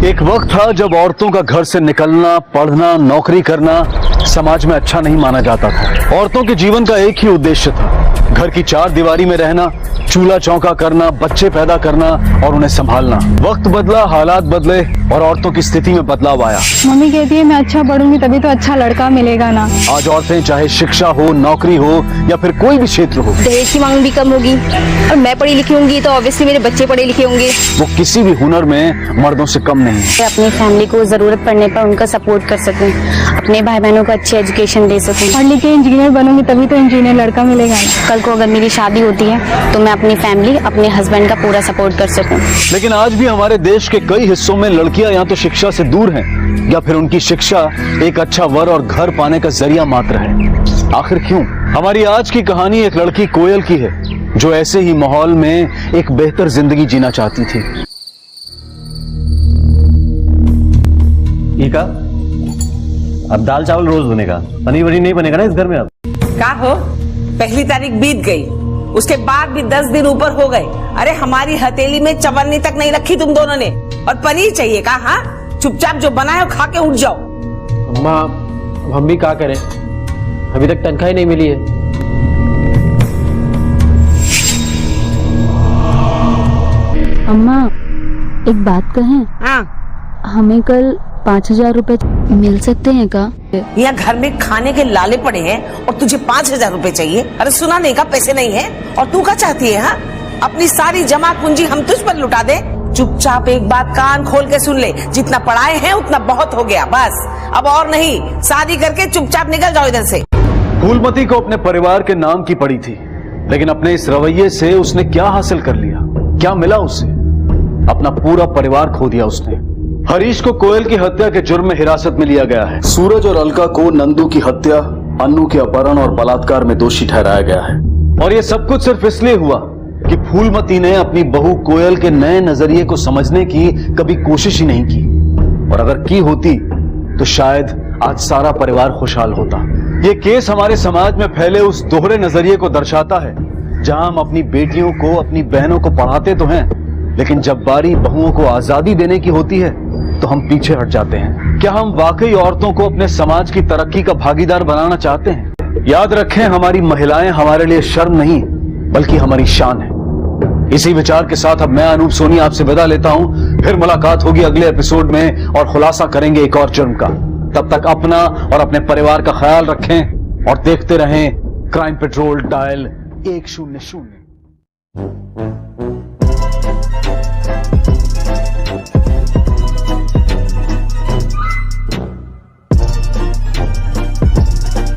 एक वक्त था जब औरतों का घर से निकलना, पढ़ना, नौकरी करना समाज में अच्छा नहीं माना जाता था। औरतों के जीवन का एक ही उद्देश्य था, घर की चार दीवारी में रहना, चूल्हा चौका करना, बच्चे पैदा करना और उन्हें संभालना। वक्त बदला, हालात बदले और औरतों की स्थिति में बदलाव आया। मम्मी कहती है मैं अच्छा पढ़ूंगी तभी तो अच्छा लड़का मिलेगा ना। आज औरतें चाहे शिक्षा हो, नौकरी हो या फिर कोई भी क्षेत्र हो, दहेज की मांग भी कम होगी और मैं पढ़ी लिखी होंगी तो ऑब्वियसली मेरे बच्चे पढ़े लिखे होंगे। वो किसी भी हुनर में मर्दों से कम नहीं है। अपनी फैमिली को जरूरत पड़ने पर उनका सपोर्ट कर सकूं, अपने भाई बहनों को अच्छी एजुकेशन दे सकूं। पढ़ लिख के इंजीनियर बनूंगी तभी तो इंजीनियर लड़का मिलेगा ना। कल को अगर मेरी शादी होती है तो मैं अपनी फैमिली, अपने हस्बैंड का पूरा सपोर्ट कर सकूं। लेकिन आज भी हमारे देश के कई हिस्सों में लड़कियां या तो शिक्षा से दूर हैं या फिर उनकी शिक्षा एक अच्छा वर और घर पाने का जरिया मात्र है। आखिर क्यों? हमारी आज की कहानी एक लड़की कोयल की है जो ऐसे ही माहौल में एक बेहतर जिंदगी जीना चाहती थी। ये का अब दाल चावल रोज बनेगा, पनीर वनीर नहीं बनेगा ना इस घर में अब। का हो, पहली तारीख बीत गई, उसके बाद भी 10 दिन ऊपर हो गए। अरे हमारी हथेली में चवन्नी तक नहीं रखी तुम दोनों ने, और पनीर चाहिए का? हाँ, चुपचाप जो बनाए हो खा के उठ जाओ। अम्मा, हम भी क्या करें, अभी तक तनख्वाह ही नहीं मिली है। अम्मा एक बात कहें? हाँ, हमें कल 5,000 रुपए मिल सकते हैं का? यहाँ घर में खाने के लाले पड़े हैं और तुझे 5,000 रुपए चाहिए? अरे सुना नहीं का पैसे नहीं है? और तू क्या चाहती है? हाँ, अपनी सारी जमा पूंजी हम तुझ पर लुटा दे? चुपचाप एक बात कान खोल के सुन ले, जितना पढ़ाए हैं उतना बहुत हो गया, बस अब और नहीं। शादी करके चुपचाप निकल जाओ इधर से। फूलमती को अपने परिवार के नाम की पड़ी थी, लेकिन अपने इस रवैये से उसने क्या हासिल कर लिया? क्या मिला उसे? अपना पूरा परिवार खो दिया उसने। हरीश को कोयल की हत्या के जुर्म में हिरासत में लिया गया है। सूरज और अलका को नंदू की हत्या, अन्नू के अपहरण और बलात्कार में दोषी ठहराया गया है। और ये सब कुछ सिर्फ इसलिए हुआ कि फूलमती ने अपनी बहू कोयल के नए नजरिए को समझने की कभी कोशिश ही नहीं की। और अगर की होती तो शायद आज सारा परिवार खुशहाल होता। ये केस हमारे समाज में फैले उस दोहरे नजरिए को दर्शाता है, जहां हम अपनी बेटियों को, अपनी बहनों को पढ़ाते तो हैं, लेकिन जब बारी बहुओं को आजादी देने की होती है तो हम पीछे हट जाते हैं। क्या हम वाकई औरतों को अपने समाज की तरक्की का भागीदार बनाना चाहते हैं? याद रखें, हमारी महिलाएं हमारे लिए शर्म नहीं बल्कि हमारी शान है। इसी विचार के साथ अब मैं अनूप सोनी आपसे विदा लेता हूं। फिर मुलाकात होगी अगले एपिसोड में और खुलासा करेंगे एक और जुर्म का। तब तक अपना और अपने परिवार का ख्याल रखें और देखते रहें क्राइम पेट्रोल डायल 100।